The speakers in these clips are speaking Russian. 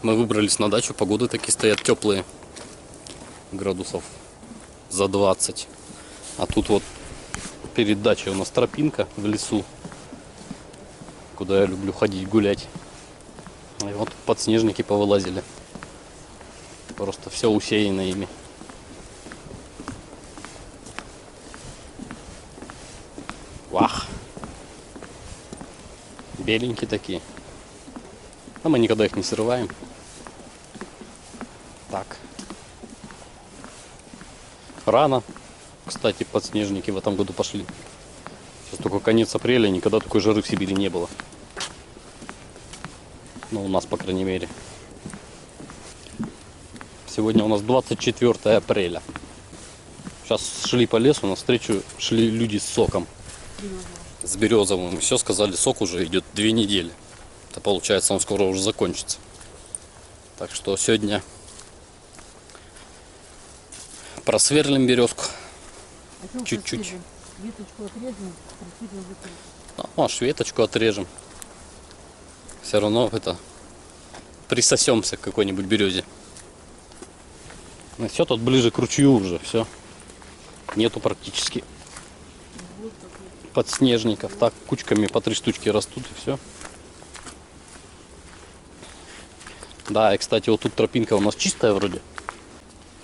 Мы выбрались на дачу, погоды такие стоят теплые, градусов за 20. А тут вот перед дачей у нас тропинка в лесу, куда я люблю ходить гулять. И вот подснежники повылазили. Просто все усеяно ими. Вах! Беленькие такие. А мы никогда их не срываем. Так. Рано, кстати, подснежники в этом году пошли. Сейчас только конец апреля, никогда такой жары в Сибири не было. Ну, у нас, по крайней мере. Сегодня у нас 24 апреля. Сейчас шли по лесу, навстречу шли люди с соком. С березовым. И все сказали, сок уже идет 2 недели. Это получается, он скоро уже закончится. Так что сегодня просверлим березку. Чуть-чуть. Веточку отрежем, Может, веточку отрежем. Все равно это присосемся к какой-нибудь березе. Ну все, тут ближе к ручью уже, все. Нету практически подснежников. Так кучками по 3 штучки растут и все. Да, и кстати, вот тут тропинка у нас чистая вроде.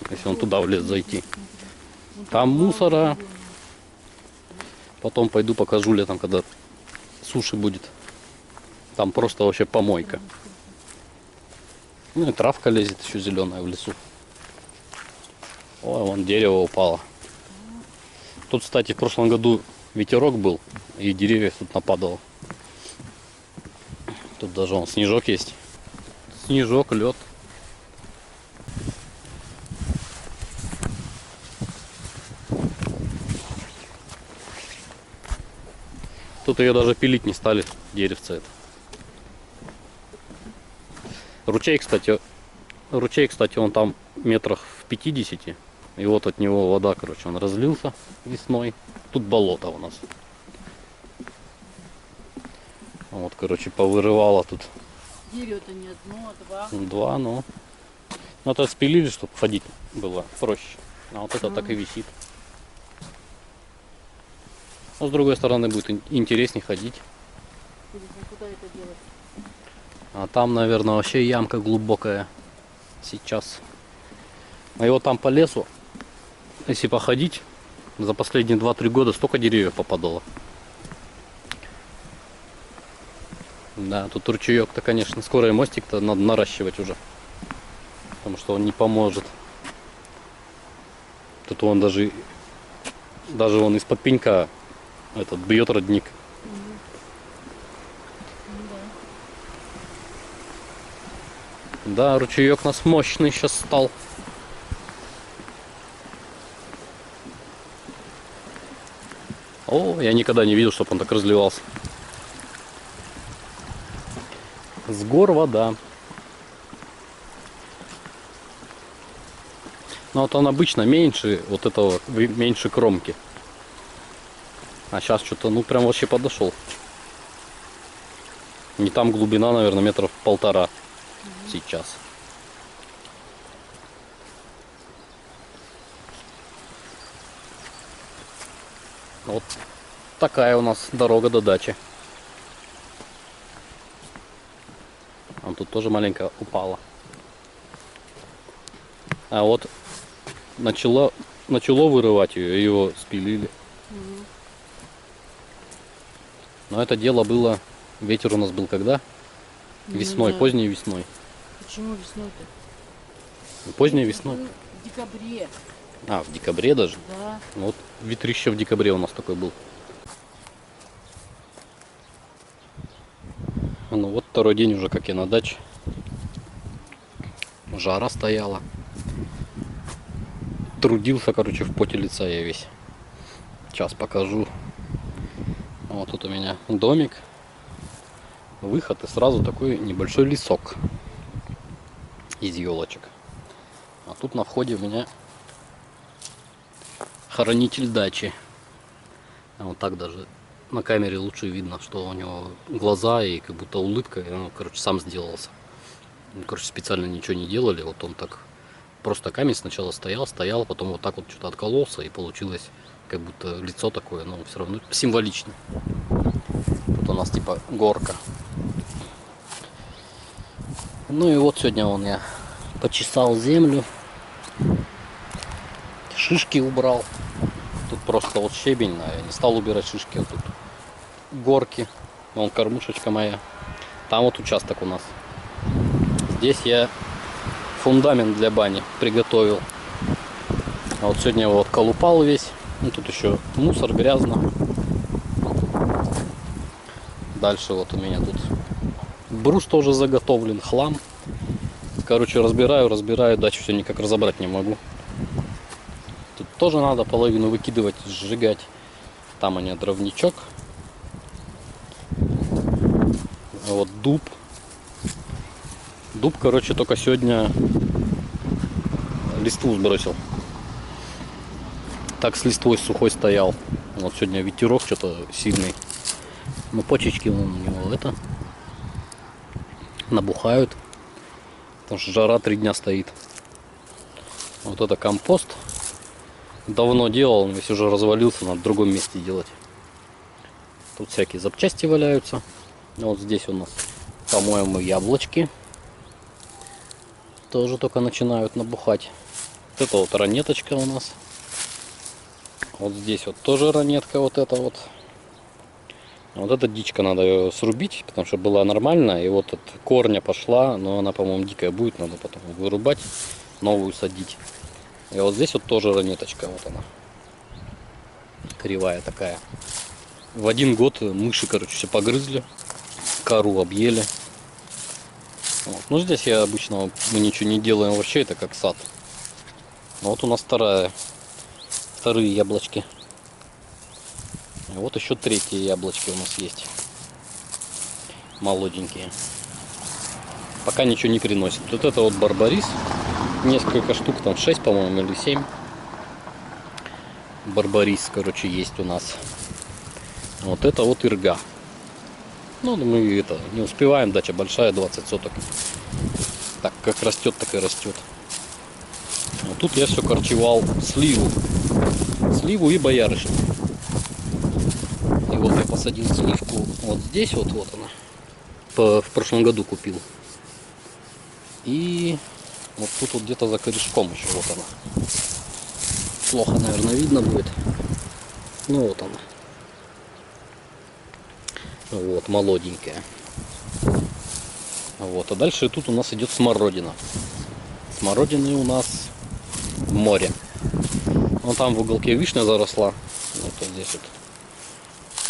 Если он туда в лес зайти. Там мусора. Потом пойду покажу летом, когда суши будет. Там просто вообще помойка. Ну и травка лезет еще зеленая в лесу. Ой, вон дерево упало. Тут, кстати, в прошлом году ветерок был, и деревьев тут нападало. Тут даже вон снежок есть. Снежок, лед. Тут ее даже пилить не стали, деревце это. Ручей, кстати, он там метрах в 50. И вот от него вода, короче, он разлился весной. Тут болото у нас. Вот, короче, повырывало тут. Дерево-то не одно, а 2. 2, ну. Ну, это спилили, чтобы ходить было проще. А вот это так и висит. Но с другой стороны будет интереснее ходить. Куда это делать? А там, наверное, вообще ямка глубокая сейчас. А его там по лесу, если походить, за последние 2-3 года столько деревьев попадало. Да, тут ручеек-то, конечно, скоро и мостик-то надо наращивать уже. Потому что он не поможет. Тут он даже он из-под пенька этот бьет родник. Да, ручеек у нас мощный сейчас стал. О, я никогда не видел, чтобы он так разливался. С гор вода. Но вот он обычно меньше вот этого, меньше кромки. А сейчас что-то, ну прям вообще подошел. Не там глубина, наверное, метров 1,5 сейчас. Вот такая у нас дорога до дачи. А тут тоже маленько упала. А вот начало вырывать ее, его спилили. Но это дело было, ветер у нас был когда? Весной, да. поздней весной. Почему весной-то? Поздней весной. В декабре. А, в декабре даже? Да. Вот ветрище в декабре у нас такой был. Ну вот 2-й день уже как я на даче. Жара стояла. Трудился, короче, в поте лица я весь. Сейчас покажу. Вот тут у меня домик. Выход и сразу такой небольшой лесок из елочек. А тут на входе у меня хранитель дачи. А вот так даже на камере лучше видно, что у него глаза и как будто улыбка. И он, короче, сам сделался. Ну, короче, специально ничего не делали. Вот он так просто камень сначала стоял, потом вот так вот что-то откололся, и получилось как будто лицо такое, но все равно символично. Тут у нас типа горка. Ну и вот сегодня я почесал землю, шишки убрал. Тут просто вот щебень, я не стал убирать шишки, вот тут горки. Вон кормушечка моя. Там вот участок у нас. Здесь я фундамент для бани приготовил. А вот сегодня его отколупал весь. Ну, тут еще мусор, грязно. Дальше вот у меня тут брус тоже заготовлен, хлам. Короче, разбираю, дальше все никак разобрать не могу. Тут тоже надо половину выкидывать, сжигать. Там у меня дровничок. А вот дуб. Дуб, короче, только сегодня листву сбросил. Так с листвой сухой стоял. Вот сегодня ветерок что-то сильный. Но почечки у него набухают. Потому что жара 3 дня стоит. Вот это компост. Давно делал, он весь уже развалился, надо в другом месте делать. Тут всякие запчасти валяются. Вот здесь у нас, по-моему, яблочки. Тоже только начинают набухать. Вот это вот ранеточка у нас. Вот здесь вот тоже ранетка вот эта вот. Вот эта дичка, надо ее срубить, потому что была нормальная. И вот от корня пошла, но она, по-моему, дикая будет. Надо потом вырубать, новую садить. И вот здесь вот тоже ранеточка, вот она. Кривая такая. В 1 год мыши, короче, все погрызли. Кору объели. Вот. Ну здесь я обычно мы ничего не делаем вообще, это как сад. Но вот у нас вторые яблочки. И вот еще 3 яблочки у нас есть. Молоденькие. Пока ничего не приносит. Вот это вот барбарис. Несколько штук, там 6, по-моему, или 7. Барбарис, короче, есть у нас. Вот это вот ирга. Ну, мы это не успеваем, дача большая, 20 соток. Так, как растет, так и растет. Вот тут я все корчевал сливу. Сливу и боярышник. И вот я посадил сливку вот здесь, вот она. В прошлом году купил. И вот тут вот где-то за корешком еще вот она. Плохо, наверное, видно будет. Ну вот она. Вот, молоденькая. Вот, а дальше тут у нас идет смородина. Смородины у нас море. Вон там в уголке вишня заросла. Вот здесь вот.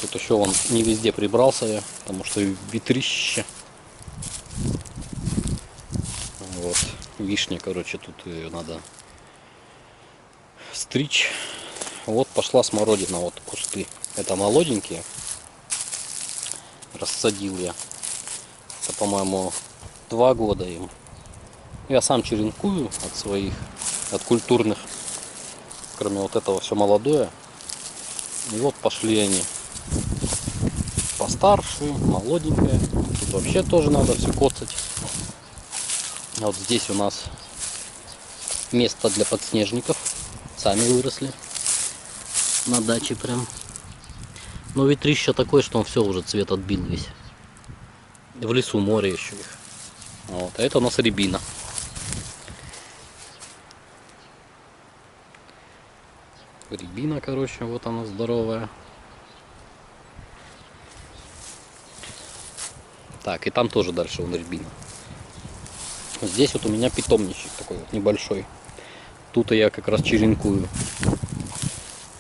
Тут еще он не везде прибрался я, потому что ветрище. Вот, вишня, короче, тут ее надо стричь. Вот пошла смородина, вот кусты. Это молоденькие. Рассадил я. Это, по-моему, 2 года им. Я сам черенкую от своих, от культурных. Кроме вот этого все молодое. И вот пошли они постарше, молоденькие. Тут вообще тоже надо все коцать. Вот здесь у нас место для подснежников. Сами выросли. На даче прям. Но ветрище такое, что он все уже цвет отбил весь. В лесу море еще их. Вот. А это у нас рябина. Рябина, короче, вот она здоровая. Так, и там тоже дальше вон рябина. Здесь вот у меня питомничек такой вот небольшой. Тут я как раз черенкую.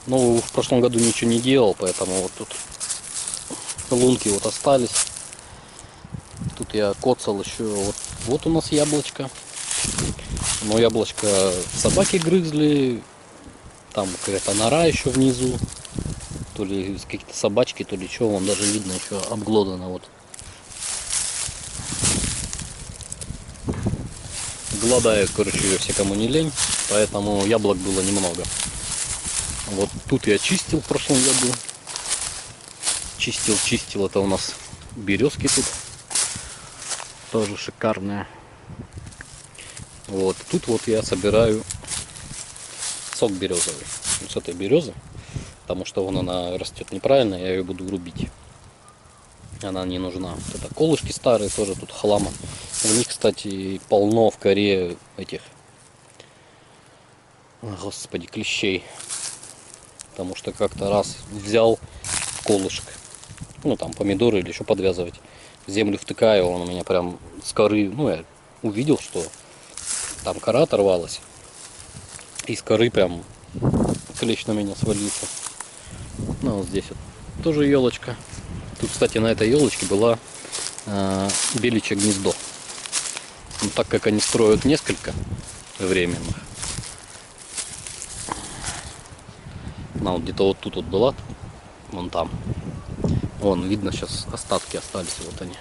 Ну, в прошлом году ничего не делал, поэтому вот тут лунки вот остались. Тут я коцал еще. Вот у нас яблочко. Но яблочко собаки грызли. Там какая-то нора еще внизу. То ли какие-то собачки, то ли что. Вон даже видно еще обглодано вот. Голодают, короче, ее все, кому не лень. Поэтому яблок было немного. Вот тут я чистил в прошлом году. Чистил. Это у нас березки тут. Тоже шикарные. Вот тут вот я собираю сок березовый. Вот с этой березы, потому что вон она растет неправильно, я ее буду рубить. Она не нужна. Вот это колышки старые, тоже тут хлама. В них, кстати, полно в коре этих, господи, клещей. Потому что как-то раз взял колышек, ну там помидоры или еще подвязывать, в землю втыкаю, он у меня прям с коры, ну я увидел, что там кора оторвалась, и с коры прям клещ на меня свалился. Ну вот здесь вот тоже елочка. Тут, кстати, на этой елочке была беличье гнездо. Но так как они строят несколько временных, она вот где-то вот тут вот была, вон там. Вон, видно, сейчас остатки остались, вот они.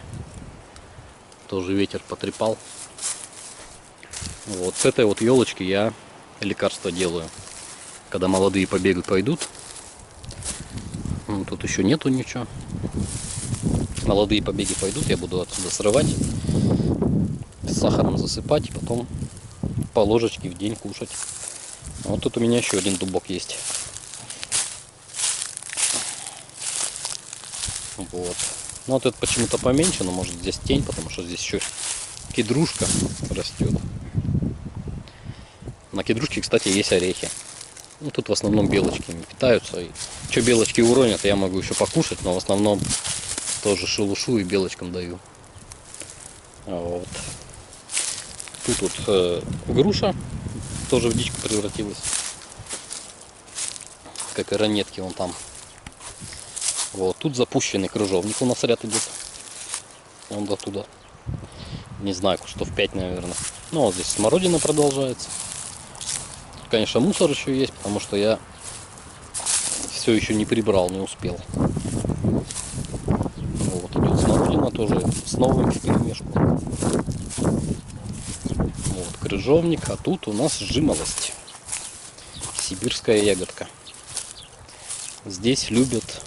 Тоже ветер потрепал. Вот с этой вот елочки я лекарство делаю. Когда молодые побеги пойдут. Тут еще нету ничего. Молодые побеги пойдут, я буду отсюда срывать, с сахаром засыпать и потом по ложечке в день кушать. Вот тут у меня еще один дубок есть. Вот. Ну вот это почему-то поменьше, но может здесь тень, потому что здесь еще кедрушка растет. На кедрушке, кстати, есть орехи. Ну, тут в основном белочки не питаются. И что белочки уронят, я могу еще покушать, но в основном тоже шелушу и белочкам даю. Вот. Тут вот груша тоже в дичку превратилась. Как и ранетки вон там. Вот. Тут запущенный крыжовник у нас ряд идет. Он до туда. Не знаю, что в 5, наверное. Ну вот здесь смородина продолжается. Тут, конечно, мусор еще есть, потому что я все еще не прибрал, не успел. Вот идет смородина тоже с новым вперемешку. Вот крыжовник, а тут у нас жимолость. Сибирская ягодка. Здесь любят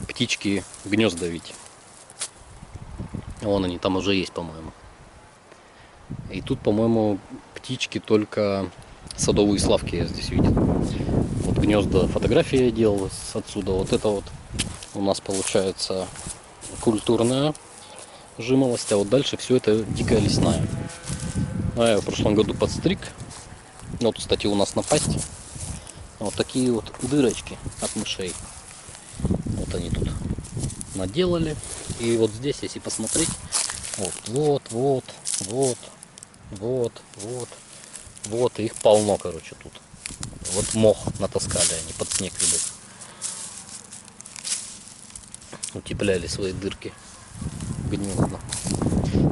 птички гнезда вить. Вон они там уже есть, по-моему. И тут, по-моему, птички только садовые славки я здесь видел. Вот гнезда, фотографии я делал отсюда. Вот это вот у нас получается культурная жимолость, а вот дальше все это дикая лесная. А я в прошлом году подстриг. Вот, кстати, у нас на пасти вот такие вот дырочки от мышей. Вот они тут наделали. И вот здесь, если посмотреть, вот, их полно, короче, тут. Вот мох натаскали они под снег, видать. Утепляли свои дырки гнезда.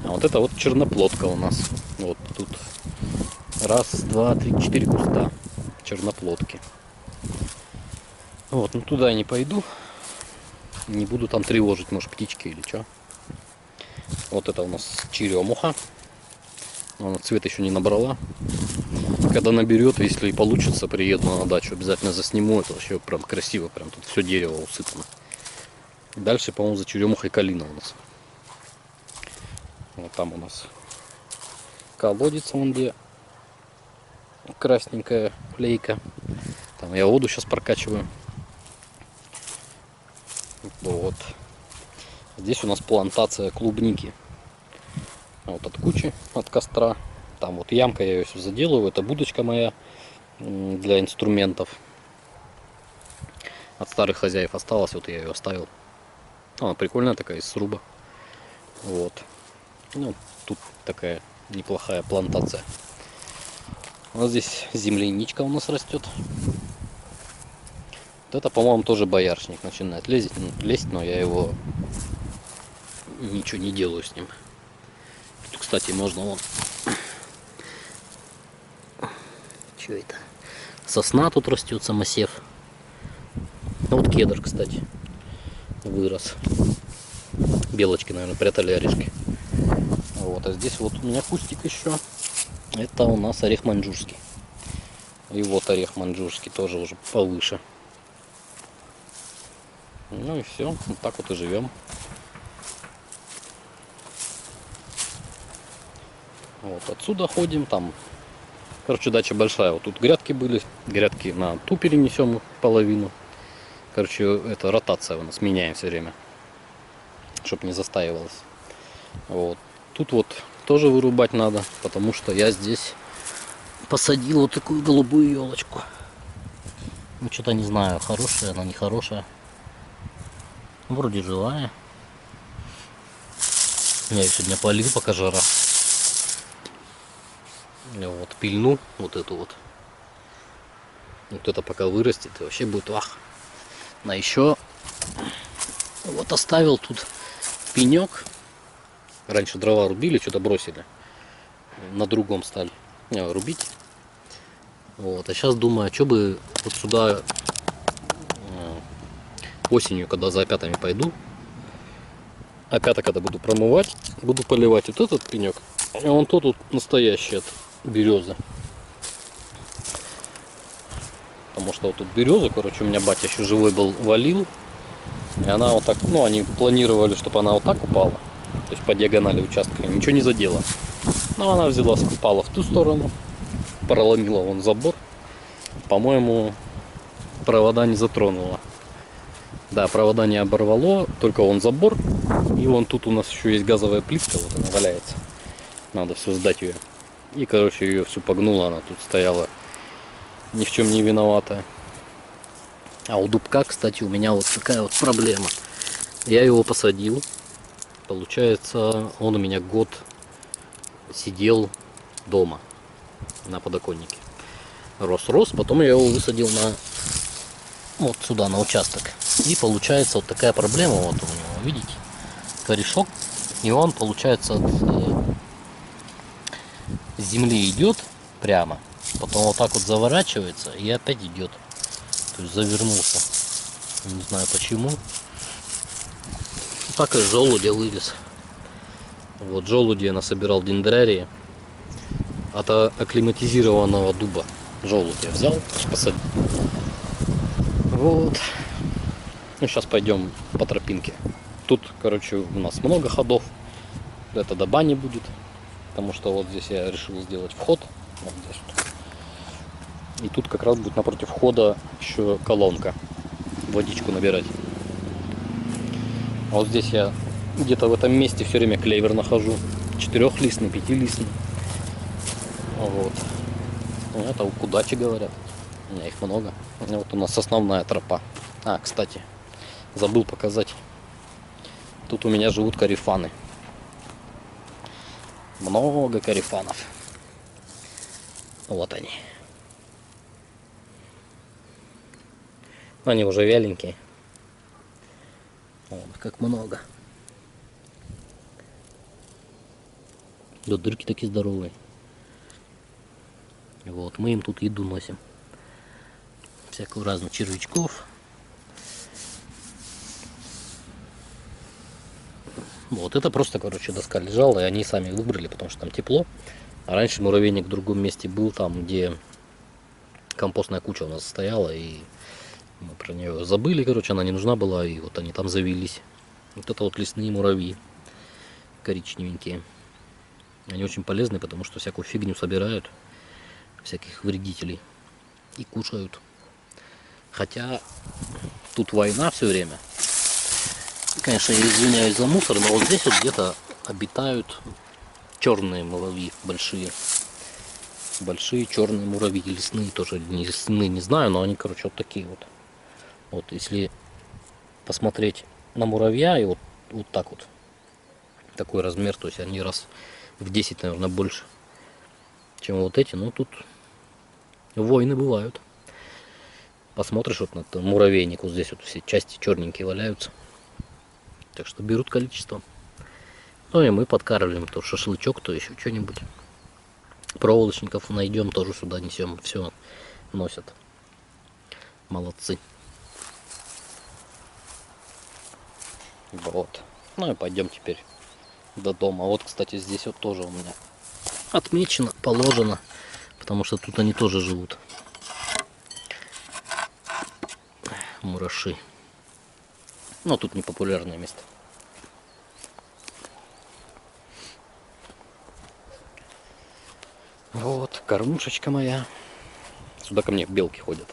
А вот это вот черноплодка у нас. Вот тут раз, два, три, 4 куста черноплодки. Вот, ну туда я не пойду. Не буду там тревожить, может, птички или что. Вот это у нас черемуха. Она цвет еще не набрала. Когда наберет, если и получится, приеду на дачу, обязательно засниму. Это вообще прям красиво, прям тут все дерево усыпано. Дальше, по-моему, за черемухой калина у нас. Вот там у нас колодец, вон где красненькая лейка. Там я воду сейчас прокачиваю. Вот. Здесь у нас плантация клубники. Вот от кучи, от костра. Там вот ямка, я ее все заделываю. Это будочка моя для инструментов. От старых хозяев осталось, вот я ее оставил. Она прикольная такая, из сруба. Вот. Ну, тут такая неплохая плантация. Вот здесь земляничка у нас растет. Вот это, по-моему, тоже боярышник начинает лезть, но я его ничего не делаю с ним. Тут, кстати, можно вон. Что это? Сосна тут растет, самосев. Вот кедр, кстати, вырос. Белочки, наверное, прятали орешки. Вот, а здесь вот у меня кустик еще. Это у нас орех маньчжурский. И вот орех маньчжурский тоже уже повыше. Ну и все, вот так вот и живем. Вот отсюда ходим, там, короче, дача большая. Вот тут грядки были, грядки на ту перенесем половину. Короче, это ротация у нас, меняем все время, чтобы не застаивалось. Вот. Тут вот тоже вырубать надо, потому что я здесь посадил вот такую голубую елочку. Ну, что-то не знаю, хорошая она, не хорошая. Вроде живая. Я ее сегодня полил, пока жара. Вот, пильну вот эту вот. Вот это пока вырастет, и вообще будет вах. А еще вот оставил тут пенек. Раньше дрова рубили, что-то бросили. На другом стали рубить. Вот, а сейчас думаю, а что бы вот сюда осенью, когда за опятами пойду, опята когда буду промывать, буду поливать вот этот пенек, а вон тот вот настоящий от березы. Потому что вот тут березу, короче, у меня батя еще живой был, валил. И она вот так, ну, они планировали, чтобы она вот так упала. То есть по диагонали участка, ничего не задела. Но она взяла, упала в ту сторону, проломила вон забор. По-моему, провода не затронула. Да, провода не оборвало, только вон забор. И вон тут у нас еще есть газовая плитка, вот она валяется. Надо все сдать ее. И, короче, ее всю погнула, она тут стояла ни в чем не виноватая. А у дубка, кстати, у меня вот такая вот проблема. Я его посадил. Получается, он у меня год сидел дома на подоконнике. Рос, потом я его высадил на вот сюда, на участок. И получается вот такая проблема вот у него, видите? Корешок. И он, получается, от земли идет прямо. Потом вот так вот заворачивается и опять идет. То есть завернулся. Не знаю почему. Так и желудя вывез. Вот желуди я насобирал дендрарии. От акклиматизированного дуба желудя взял, посадил. Вот. Ну, сейчас пойдем по тропинке. Тут, короче, у нас много ходов. Это до бани будет. Потому что вот здесь я решил сделать вход. Вот здесь вот. И тут как раз будет напротив входа еще колонка. Водичку набирать. А вот здесь я где-то в этом месте все время клевер нахожу. 4-листный, 5-листный. Вот. Ну, это укудачи, говорят. У меня их много. Вот у нас основная тропа. А, кстати, забыл показать. Тут у меня живут корефаны. Много корефанов. Вот они. Они уже вяленькие. Вот, как много. Да, дырки такие здоровые. Вот, мы им тут еду носим. Всякую разную червячков. Вот, это просто, короче, доска лежала, и они сами выбрали, потому что там тепло. А раньше муравейник в другом месте был, там, где компостная куча у нас стояла, и мы про нее забыли, короче, она не нужна была, и вот они там завелись. Вот это вот лесные муравьи, коричневенькие. Они очень полезны, потому что всякую фигню собирают, всяких вредителей, и кушают. Хотя тут война все время. Конечно, я извиняюсь за мусор, но вот здесь вот где-то обитают черные муравьи, большие. Большие черные муравьи, лесные тоже, не лесные, не знаю, но они, короче, вот такие вот. Вот, если посмотреть на муравья, и вот так вот, такой размер, то есть они раз в 10, наверное, больше, чем вот эти, но тут войны бывают. Посмотришь вот на этот муравейник, вот здесь вот все части черненькие валяются. Так что берут количество. Ну и мы подкармливаем то шашлычок, то еще что-нибудь. Проволочников найдем, тоже сюда несем. Все носят. Молодцы. Вот. Ну и пойдем теперь до дома. Вот, кстати, здесь вот тоже у меня отмечено, положено. Потому что тут они тоже живут. Мураши. Но тут непопулярное место. Вот, кормушечка моя. Сюда ко мне белки ходят.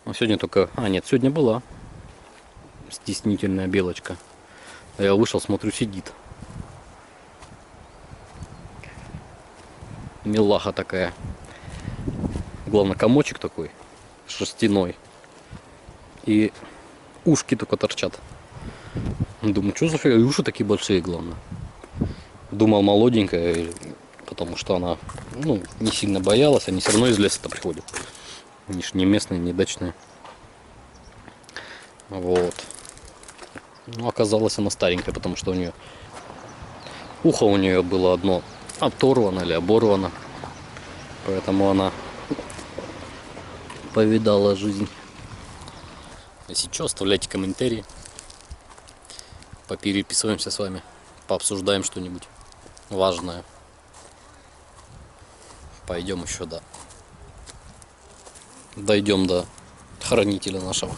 Но сегодня только... А, нет, сегодня была стеснительная белочка. А я вышел, смотрю, сидит. Милаха такая. Главное, комочек такой шерстяной. И ушки только торчат. Думаю, что за фигня? И уши такие большие, главное. Думал, молоденькая, потому что она, ну, не сильно боялась. Они все равно из леса-то приходят. Они ж не местные, не дачные. Вот. Ну, оказалось, она старенькая, потому что у нее ухо у нее было одно оторвано или оборвано. Поэтому она повидала жизнь. Если что, оставляйте комментарии. Попереписываемся с вами. Пообсуждаем что-нибудь важное. Пойдем еще дойдем до хранителя нашего.